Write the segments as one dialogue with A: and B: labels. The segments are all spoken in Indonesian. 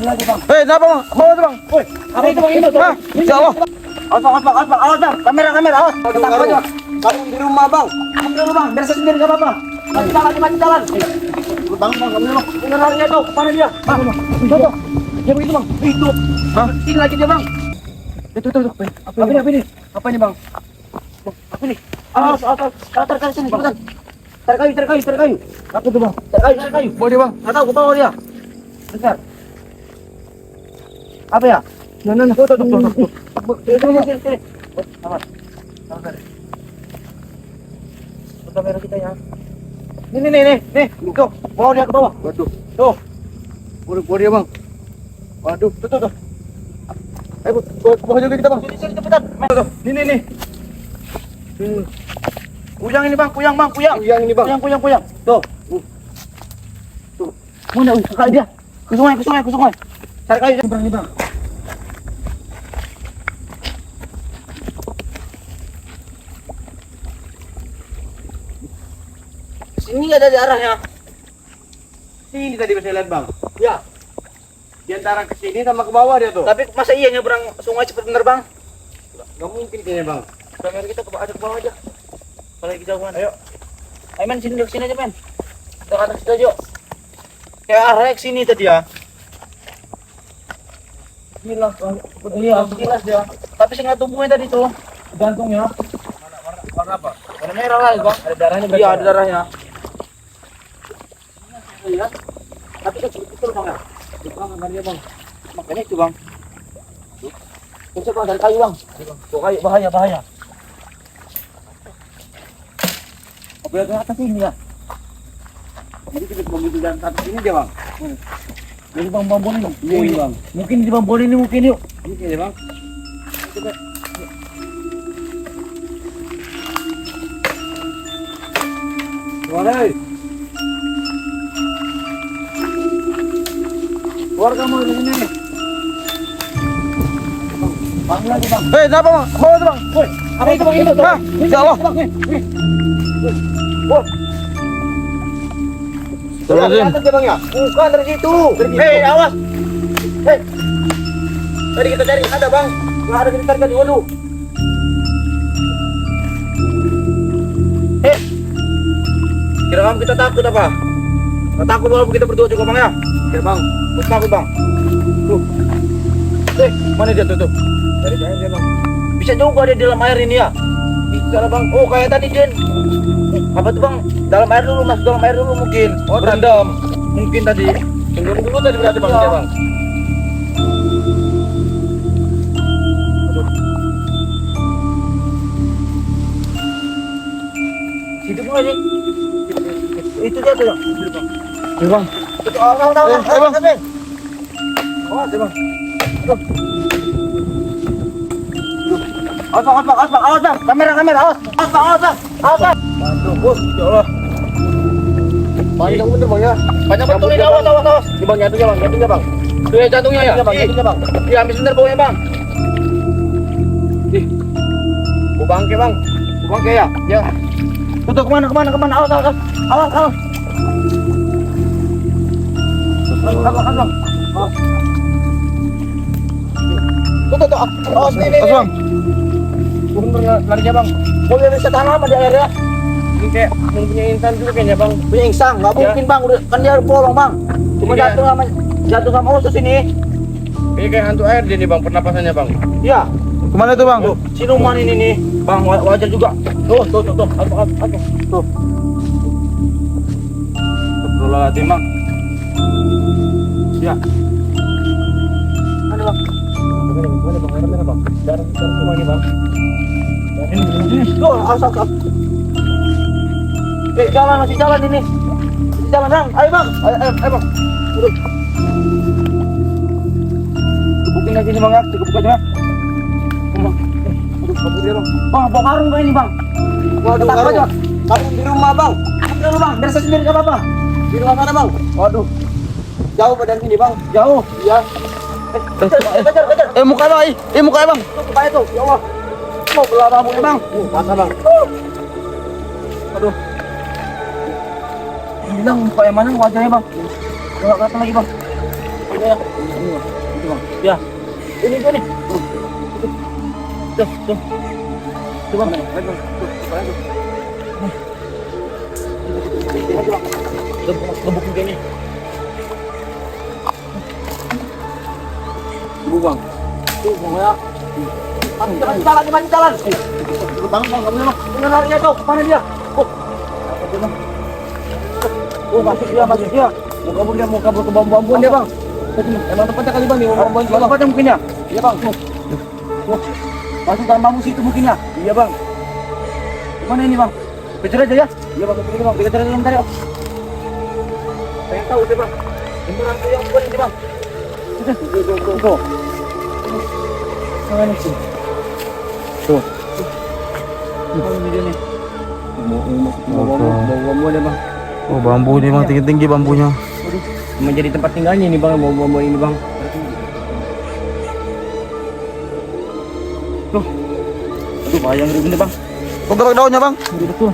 A: lagi bang.
B: Kenapa bang? Bawa tuh bang.
A: Woi, apa itu bang? Ini
B: Hah? Ya Allah.
A: awas bang. Kamera, awas. Takut aja.
B: Kamu di rumah bang.
A: Kamu dulu bang, biar saya sendiri gak apa-apa. Mati jalan.
B: Bang, kamu dulu.
A: Benerannya tuh, kemana dia? Bang, tuh. Dia begitu bang, itu.
B: Hah?
A: Sini lagi dia bang.
B: Itu.
A: Apa ini? Apa ini bang? Apa ini? Awas, tarik sini, cepetan. Tarik kayu. Apa itu bang? Tarik kayu.
B: Bawa dia bang.
A: Nggak tahu, ke bawah dia. Bentar. Apa ya?
B: Nah. Tuh.
A: Sini. Awas. Tuh kamera kita ya. Nih. Tuh, bawa dia ke bawah.
B: Waduh.
A: Tuh.
B: Bawa dia bang. Waduh.
A: Tuh.
B: Ayo, bawa juga kita bang.
A: Sini cepetan.
B: Tuh. Ini.
A: Kuyang ini bang, kuyang.
B: Yang ini bang.
A: Kuyang. Tuh. Mana kakak dia? Ke sungai. Tarik kayu berani bang. Sini nggak ada arahnya.
B: Sini tadi saya lihat bang.
A: Ya.
B: Di antara ke sini sama ke bawah dia tuh.
A: Tapi masa iya nyebrang sungai cepet bener bang?
B: Gak mungkin kayaknya bang.
A: Kamera kita ke bawah aja. Apalagi jauhan. Ayo men, sini aja men. Kita ke atas aja. Kayak arahnya ke sini tadi ya. Gila, iya jelas dia. Tapi saya nggak tumpunya tadi tuh, gantungnya.
B: Warna apa?
A: Warna merah lah bang. Ada darahnya. Iya ada darahnya. Iya. Tapi kecil bang ya.
B: Bang, gambarnya bang.
A: Makanya itu bang. Coba bang dari kayu bang. Tuh kayu bahaya. Boleh ke atas ini ya.
B: Jadi kita begitu dan atas ini dia bang.
A: Jadi bang bambu ini.
B: Iya bang.
A: Mungkin di bambu ini mungkin yuk.
B: Ini kayaknya bang.
A: Coba.
B: Warai.
A: Keluar kamu dari sini. Bang lagi bang.
B: Kenapa bang? Bawa tuh bang.
A: Woi, apa itu bang? Itu tuh.
B: Hah? Ya Allah.
A: Dari atas ya bang ya? Bukan dari situ. Awas. Tadi kita cari ada bang. Nggak ada kita cari dulu. Kira kamu kita takut apa? Nggak takut walaupun kita berdua juga bang ya?
B: Ya bang.
A: Nggak takut bang. Tuh. Mana dia tuh?
B: Dari saya dia bang.
A: Bisa juga dia di dalam air ini ya? Bisa lah bang. Oh kayak tadi Den. Apa tuh bang? Dalam air dulu mungkin.
B: Oh terendam. Mungkin tadi. Tunggu dulu tadi berarti bang.
A: Iya.
B: Dia bang.
A: Hidup nggak sih? Itu dia tuh bang.
B: Ya bang.
A: Bang.
B: Oh, dia bang.
A: Awas bang. Kamera, awas bang.
B: Aduh, bos. Ya Allah. Panjang bener bang ya.
A: Banyak betul ini, awas.
B: Ini bang jantungnya bang.
A: Tuh ya jantungnya ya.
B: Jantungnya bang.
A: Iya, ambil sebentar baunya bang.
B: Ih. Bangke bang.
A: Bangke ya?
B: Ya.
A: Tuh kemana? Awas. Bang. Tuh. Awas nih.
B: Awas bang.
A: Bener larinya bang. Boleh bisa tahan lama di air ya?
B: Ini kayak punya insan juga kayaknya bang.
A: Punya insang, nggak mungkin bang. Udah kan dia bolong bang. Cuma
B: Ini
A: jatuh sama usus ini.
B: Ini kayak hantu air dia nih bang, pernapasannya bang.
A: Iya.
B: Kemana tuh bang?
A: Tuh, siluman ini nih, bang wajar juga. Tuh. Aduh. Tuh.
B: Astagfirullahaladzim bang.
A: Ya. Mana bang?
B: Mana bang? Merah bang. Darah semua ini bang.
A: Ini. Tuh, awas. Masih jalan ini. Masih jalan bang. Ayo bang. Ayo bang. Turun. Tubukin lagi nih bang ya. Cukup aja. Bang. Aduh, kabur dia bang. Bang, bawa karung bang ini bang.
B: Waduh,
A: Takut aja.
B: karung di rumah bang.
A: Ambil dulu bang. Biar saya sendiri nggak apa-apa.
B: Di rumah mana bang?
A: Waduh.
B: Jauh badan sini bang.
A: Jauh.
B: Iya.
A: Kejar.
B: Muka bang. Muka bang.
A: Tuh kepala tuh. Ya Allah. Mau belah rambutnya bang.
B: Masa bang.
A: Aduh. Bilang muka yang mana wajahnya bang? Nggak kelihatan lagi bang. Ini ya.
B: Itu bang.
A: Ya. Ini gua nih. Tuh, tuh. Tuh bang.
B: Ayo bang. Tuh, ayo.
A: Gebuk juga nih.
B: Ibu bang.
A: Tuh, bang ya. Jalan, di mana jalan?
B: Bang, kamu bang.
A: Mana larinya tuh? Mana dia? Oh. Oh, masuk dia.
B: Mau kabur ke bambu-bambuan dia bang. Emang tempatnya kali bang, di bambu-bambuan juga bang.
A: Tempatnya mungkin ya?
B: Iya bang.
A: Masuk dalam bambu situ mungkin ya?
B: Iya bang.
A: Mana ini bang? Kejar aja ya?
B: Iya bang, betul bang.
A: Kita cari sebentar ya. Pengen tahu deh bang. Beneran tuh yang buat ini bang.
B: Tuh.
A: Mana ini sih?
B: Tuh.
A: Mana ini dia nih?
B: Bambu-bambuan dia bang.
C: Oh, bambu nih bang, tinggi-tinggi bambunya.
B: Menjadi tempat tinggalnya ini bang, bambu-bambu ini bang.
A: Tuh. Aduh, bahaya ngeri bang.
C: Kok gerak daunnya bang?
A: Ngeri betul.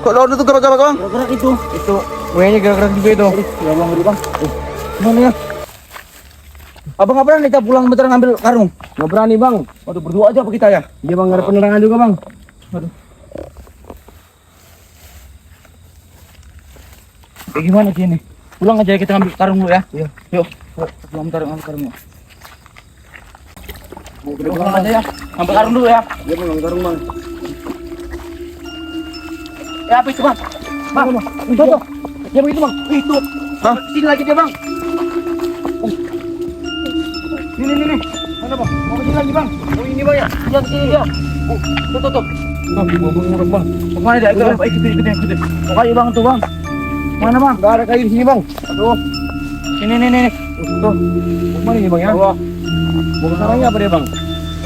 C: Kok daun itu gerak-gerak bang?
A: Gerak-gerak itu.
B: Itu kayaknya gerak-gerak juga itu.
A: Ya bang, ngeri bang. Mana ya? Abang apa nih kita pulang bentar ngambil karung?
B: Nggak berani bang.
A: Waduh, berdua aja apa kita ya?
B: Iya bang, nggak ada penerangan juga bang.
A: Aduh. Kayak gimana sih ini? Pulang aja kita ambil karung dulu ya.
B: Iya.
A: Yuk, pulang bentar ambil karung. Pulang aja ya. Ambil karung dulu ya.
B: Iya bang, nggak garung bang.
A: Ya apa itu bang? Bang, itu tuh. Ya begitu bang. Itu.
C: Hah?
A: Sini lagi dia bang. Nih. Mana bang? Mau kesini lagi bang?
B: Oh ini bang ya.
A: Iya kesini dia. Tuh.
B: Bang, bang.
A: Kemana dia? Ikutin. Oh kayu bang tuh bang. Mana bang?
B: Nggak ada kayu di sini bang.
A: Aduh. Nih.
B: Tuh. Mana ini bang ya?
A: Allah.
B: Mau ke sarangnya apa dia bang?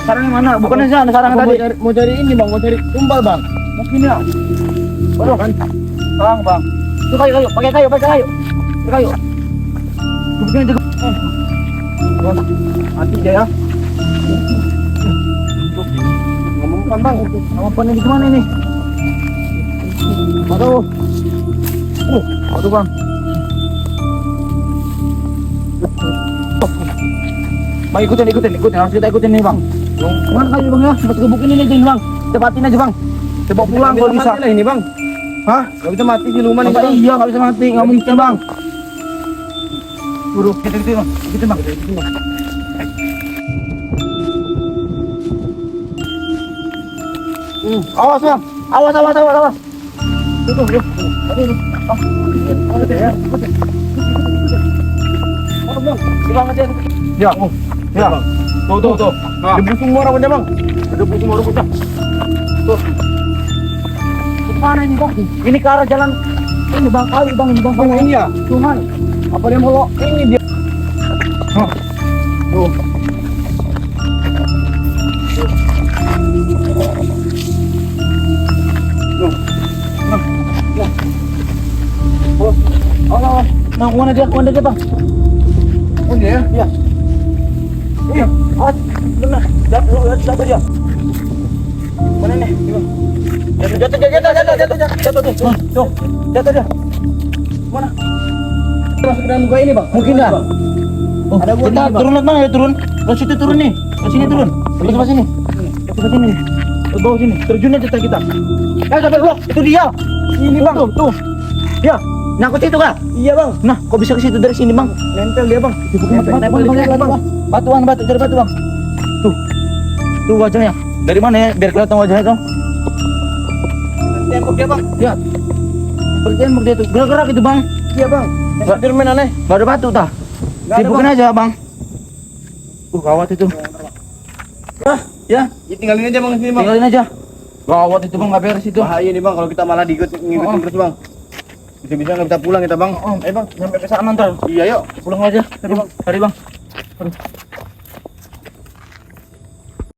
A: Sarangnya mana? Bukannya sana sarang
B: Mau
A: tadi.
B: mau cari ini bang, mau cari tumbal bang.
A: Mungkin ya.
B: Waduh kan?
A: Bang. Itu kayu. Pakai kayu. Begini juga.
B: Mati dia ya. Ngomong kan bang.
A: Apa ini gimana ini?
B: Aduh.
A: Aduh bang. Bang ikutin. Harus kita ikutin nih bang. Mana kayu bang ya? Masuk gebukin ini bang. Cepatin aja bang. Coba pulang kalau bisa.
B: Lah ini bang.
A: Hah?
B: Gak bisa mati di rumah nih
A: Masa
B: bang.
A: iya nggak bisa mati. Nggak mungkin bang. Buru. Gitu bang. Awas bang. Awas. Tuh. Aduh.
B: Ya.
A: Bang aja. Ya. Ya.
B: Bang.
A: Tuh. Nah.
B: Di busung muara bang.
A: Ada busung baru bocah. Tuh. Kemana ini bang? Ini ke arah jalan. Ini bang kali bang.
B: Bang ini ya.
A: Tuhan.
B: Apa dia mau ini dia?
A: Tuh. Allah. Nah, mana dia bang?
B: Oh dia ya?
A: Iya. Iya. Benar. Jatuh dia. Mana nih? Jatuh tuh. Tuh. Jatuh dia. Mana?
B: Masuk ke dalam gua ini bang.
A: Mungkin dah. Oh,
B: Ada gua
A: kita
B: tadi, Bang.
A: turun mana ya turun? Ke situ turun nih. Ke sini turun. Ke sebelah sini. Ke sini. Ke bawah sini. Terjun aja kita. Sampai bawah. Itu dia. Ini bang. Tuh. Dia. Nyangkut situ kah?
B: Iya bang.
A: Nah, kok bisa ke situ dari sini bang?
B: Nempel dia bang.
A: Nempel di sini bang. Batuan, cari batu bang. Tuh. Tuh wajahnya. Dari mana ya? Biar kelihatan wajahnya dong.
B: Tembok dia bang.
A: Ya. Bertembok dia tuh. Gerak-gerak itu bang.
B: Iya bang. Spiderman aneh.
A: Gak ada batu tah.
B: Nggak ada,
A: Sibukin aja bang. Gawat itu. Ya.
B: Tinggalin aja bang sini bang.
A: Tinggalin aja. Gawat itu bang, nggak beres itu.
B: Bahaya nih bang kalau kita malah ngikutin terus bang. Bisa-bisa nggak bisa pulang kita bang.
A: Ayo bang, sampai ke sana ntar.
B: Iya yuk.
A: Pulang aja. Cari bang. Aduh.